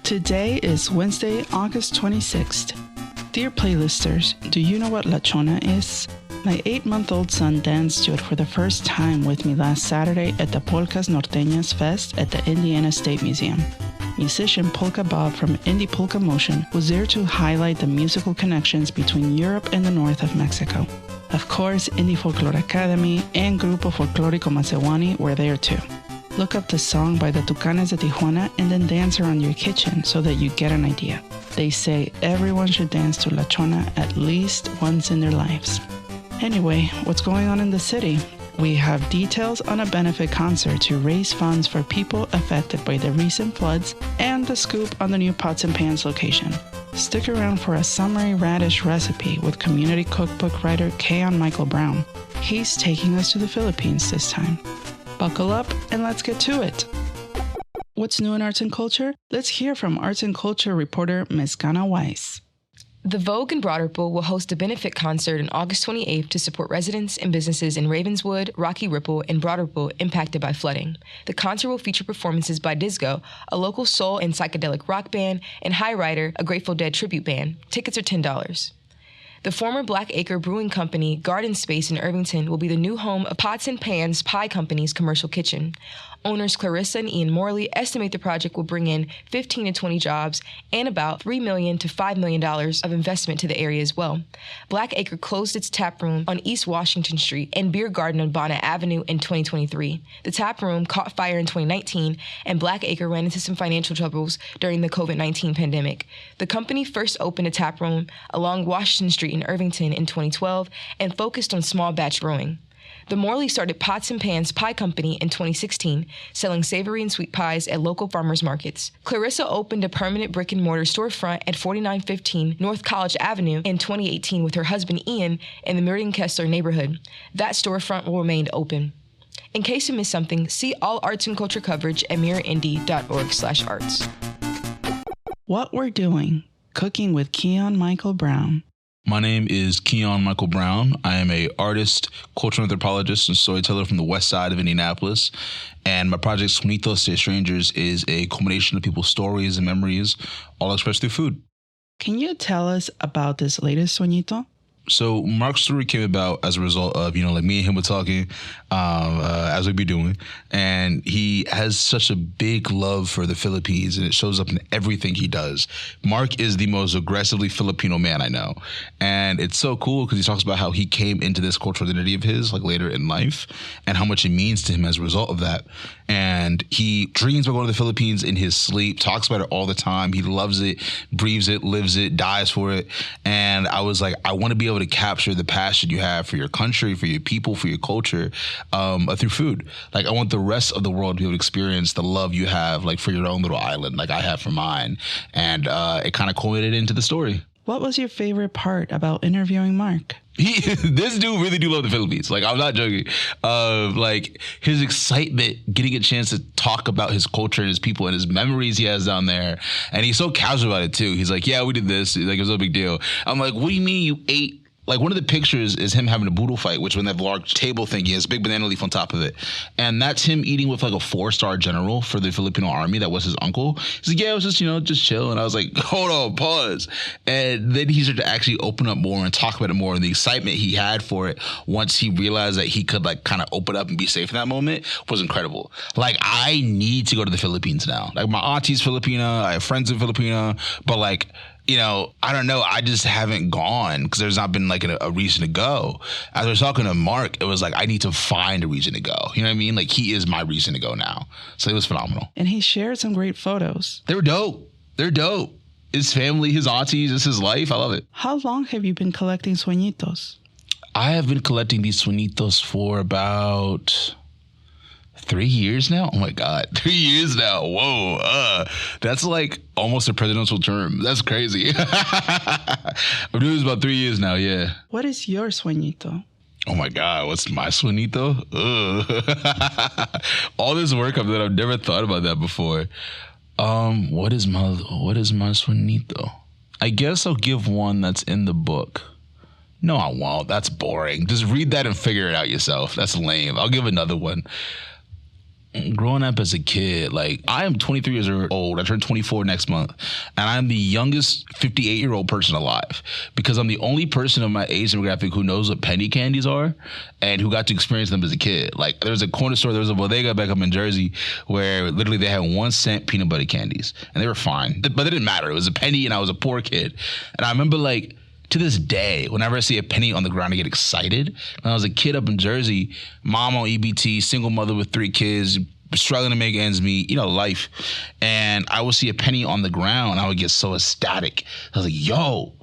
Today is Wednesday, August 26th. Dear playlisters, do you know what La Chona is? My 8-month-old son danced to it for the first time with me last Saturday at the Polkas Norteñas Fest at the Indiana State Museum. Musician Polka Bob from Indy Polkamotion was there to highlight the musical connections between Europe and the north of Mexico. Of course, Indy Folklore Academy and Grupo Folklorico Macehuani were there too. Look up the song by the Tucanes de Tijuana and then dance around your kitchen so that you get an idea. They say everyone should dance to La Chona at least once in their lives. Anyway, what's going on in the city? We have details on a benefit concert to raise funds for people affected by the recent floods and the scoop on the new Pots and Pans location. Stick around for a summery radish recipe with community cookbook writer Keaun Michael-Brown. He's taking us to the Philippines this time. Buckle up and let's get to it. What's new in arts and culture? Let's hear from arts and culture reporter Ms. Gana Weiss. The Vogue in Broderpool will host a benefit concert on August 28th to support residents and businesses in Ravenswood, Rocky Ripple, and Broderpool impacted by flooding. The concert will feature performances by Disco, a local soul and psychedelic rock band, and High Rider, a Grateful Dead tribute band. Tickets are $10. The former Black Acre Brewing Company Garden Space in Irvington will be the new home of Pots and Pans Pie Company's commercial kitchen. Owners Clarissa and Ian Morley estimate the project will bring in 15 to 20 jobs and about $3 million to $5 million of investment to the area as well. Black Acre closed its tap room on East Washington Street and beer garden on Bonnet Avenue in 2023. The tap room caught fire in 2019, and Black Acre ran into some financial troubles during the COVID-19 pandemic. The company first opened a tap room along Washington Street in Irvington in 2012 and focused on small batch brewing. The Morley started Pots and Pans Pie Company in 2016, selling savory and sweet pies at local farmers markets. Clarissa opened a permanent brick-and-mortar storefront at 4915 North College Avenue in 2018 with her husband Ian in the Meridian Kessler neighborhood. That storefront will remain open. In case you missed something, see all arts and culture coverage at mirrorindy.org/arts. What we're doing, cooking with Keaun Michael-Brown. My name is Keaun Michael-Brown. I am an artist, cultural anthropologist, and storyteller from the west side of Indianapolis. And my project, Sonitos de Strangers, is a culmination of people's stories and memories, all expressed through food. Can you tell us about this latest sueñito? So Mark's story came about as a result of, like me and him were talking, as we'd be doing. And he has such a big love for the Philippines, and it shows up in everything he does. Mark is the most aggressively Filipino man I know. And it's so cool because he talks about how he came into this cultural identity of his, like later in life, and how much it means to him as a result of that. And he dreams about going to the Philippines in his sleep, talks about it all the time. He loves it, breathes it, lives it, dies for it. And I was like, I want to be able to capture the passion you have for your country, for your people, for your culture, through food. Like, I want the rest of the world to be able to experience the love you have, like, for your own little island, like I have for mine. And it kind of culminated into the story. What was your favorite part about interviewing Mark? This dude really do love the Philippines. Like, I'm not joking. Like, his excitement, getting a chance to talk about his culture and his people and his memories he has down there. And he's so casual about it, too. He's like, yeah, we did this. Like, it was no big deal. I'm like, what do you mean you ate? Like, one of the pictures is him having a boodle fight, which when that large table thing, he has a big banana leaf on top of it. And that's him eating with like a 4-star general for the Filipino army. That was his uncle. He's like, yeah, it was just, just chill. And I was like, hold on, pause. And then he started to actually open up more and talk about it more. And the excitement he had for it once he realized that he could like kind of open up and be safe in that moment was incredible. Like, I need to go to the Philippines now. Like, my auntie's Filipina. I have friends in Filipina. But like, I don't know. I just haven't gone because there's not been like a reason to go. As I was talking to Mark, it was like, I need to find a reason to go. You know what I mean? Like, he is my reason to go now. So it was phenomenal. And he shared some great photos. They were dope. They're dope. His family, his aunties, it's his life. I love it. How long have you been collecting sueñitos? I have been collecting these sueñitos for about 3 years now? Oh my God, 3 years now. Whoa, that's like almost a presidential term. That's crazy. I'm doing this about 3 years now, yeah. What is your sueñito? Oh my God, what's my sueñito? All this work I've done, I've never thought about that before. What is my sueñito? I guess I'll give one that's in the book. No, I won't. That's boring. Just read that and figure it out yourself. That's lame. I'll give another one. growing up as a kid, like I am 23 years old. I turn 24 next month, and I'm the youngest 58-year-old person alive because I'm the only person of my age demographic who knows what penny candies are and who got to experience them as a kid. Like there was a corner store, there was a bodega back up in Jersey where literally they had 1 cent peanut butter candies, and they were fine, but it didn't matter. It was a penny, and I was a poor kid, and I remember like. To this day, whenever I see a penny on the ground, I get excited. When I was a kid up in Jersey, mom on EBT, single mother with 3 kids, struggling to make ends meet, life. And I would see a penny on the ground, and I would get so ecstatic. I was like, yo,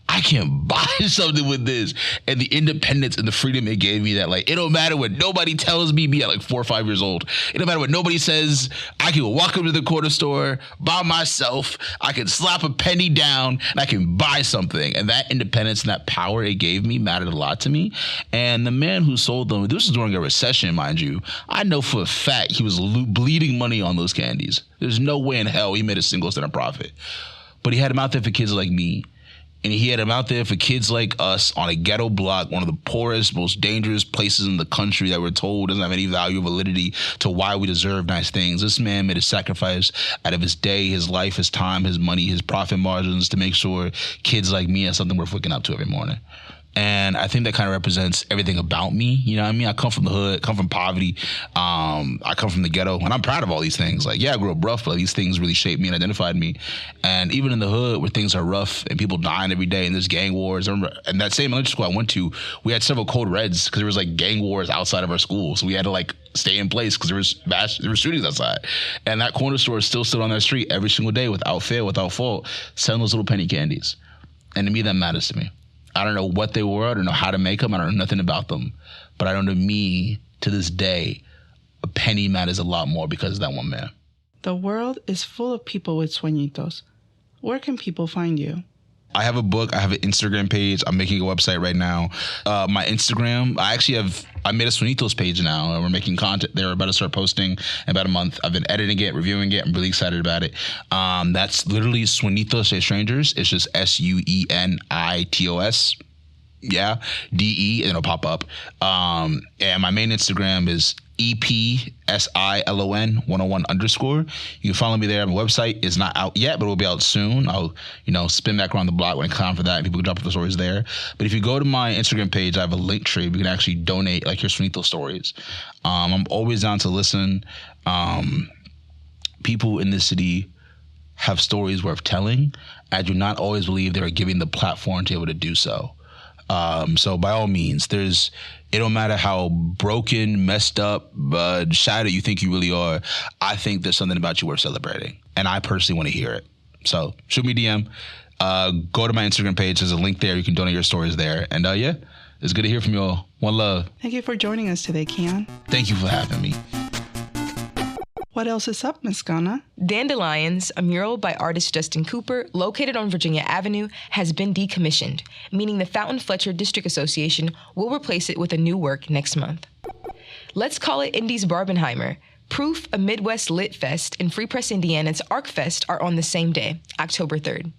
I can buy something with this. And the independence and the freedom it gave me that, like, it don't matter what nobody tells me at like 4 or 5 years old. It don't matter what nobody says. I can walk up to the corner store by myself. I can slap a penny down and I can buy something. And that independence and that power it gave me mattered a lot to me. And the man who sold them, this was during a recession, mind you. I know for a fact he was bleeding money on those candies. There's no way in hell he made a single cent of profit. But he had them out there for kids like me. And he had them out there for kids like us on a ghetto block, one of the poorest, most dangerous places in the country that we're told doesn't have any value or validity to why we deserve nice things. This man made a sacrifice out of his day, his life, his time, his money, his profit margins to make sure kids like me have something worth waking up to every morning. And I think that kind of represents everything about me. You know what I mean? I come from the hood, come from poverty. I come from the ghetto, and I'm proud of all these things. Like, yeah, I grew up rough, but these things really shaped me and identified me. And even in the hood where things are rough and people dying every day and there's gang wars. I remember, and that same elementary school I went to, we had several code reds because there was like gang wars outside of our school. So we had to like stay in place because there were shootings outside. And that corner store still stood on that street every single day without fail, without fault, selling those little penny candies. And to me, that matters to me. I don't know what they were. I don't know how to make them. I don't know nothing about them. But I don't know, me, to this day, a penny matters a lot more because of that one man. The world is full of people with sueñitos. Where can people find you? I have a book. I have an Instagram page. I'm making a website right now. My Instagram, I made a Sueñitos page now, and we're making content there. We're about to start posting in about a month. I've been editing it, reviewing it. I'm really excited about it. That's literally Sueñitos de Strangers. It's just SUENITOS. Yeah, DE, and it'll pop up. And my main Instagram is EPSILON 101_. You can follow me there. My website is not out yet, but it will be out soon. I'll, spin back around the block when it's time for that, and people can drop off the stories there. But if you go to my Instagram page, I have a link tree. You can actually donate like your Sueñito stories. I'm always down to listen. People in this city have stories worth telling. I do not always believe they are giving the platform to be able to do so. So by all means, it don't matter how broken, messed up, shattered you think you really are. I think there's something about you worth celebrating. And I personally want to hear it. So shoot me DM, go to my Instagram page. There's a link there. You can donate your stories there. And yeah, it's good to hear from you all. One love. Thank you for joining us today, Keaun. Thank you for having me. What else is up, Miss Ghana? Dandelions, a mural by artist Justin Cooper, located on Virginia Avenue, has been decommissioned, meaning the Fountain Fletcher District Association will replace it with a new work next month. Let's call it Indy's Barbenheimer. Proof, a Midwest Lit Fest, and Free Press Indiana's Arc Fest are on the same day, October 3rd.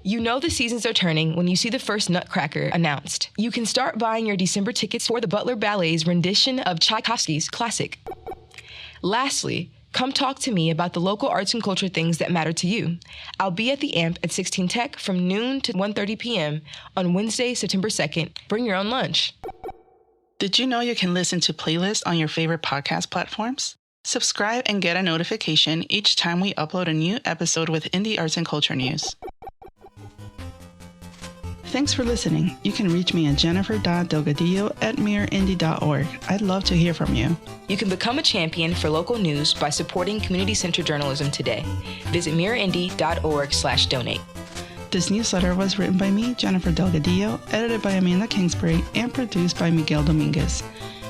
You know the seasons are turning when you see the first Nutcracker announced. You can start buying your December tickets for the Butler Ballet's rendition of Tchaikovsky's classic. Lastly, come talk to me about the local arts and culture things that matter to you. I'll be at the AMP at 16 Tech from noon to 1:30 p.m. on Wednesday, September 2nd. Bring your own lunch. Did you know you can listen to playlists on your favorite podcast platforms? Subscribe and get a notification each time we upload a new episode with indie arts and culture news. Thanks for listening. You can reach me at jennifer.delgadillo@mirrorindy.org. I'd love to hear from you. You can become a champion for local news by supporting community-centered journalism today. Visit mirrorindy.org/donate. This newsletter was written by me, Jennifer Delgadillo, edited by Amanda Kingsbury, and produced by Miguel Dominguez.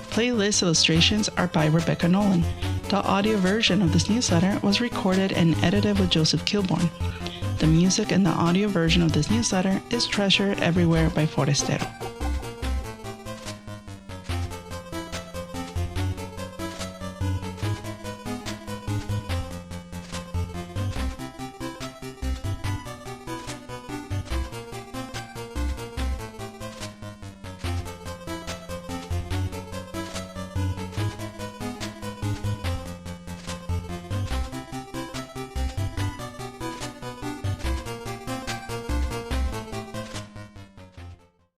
Playlist illustrations are by Rebecca Nolan. The audio version of this newsletter was recorded and edited with Joseph Kilborn. The music in the audio version of this newsletter is Treasure Everywhere by Forestero.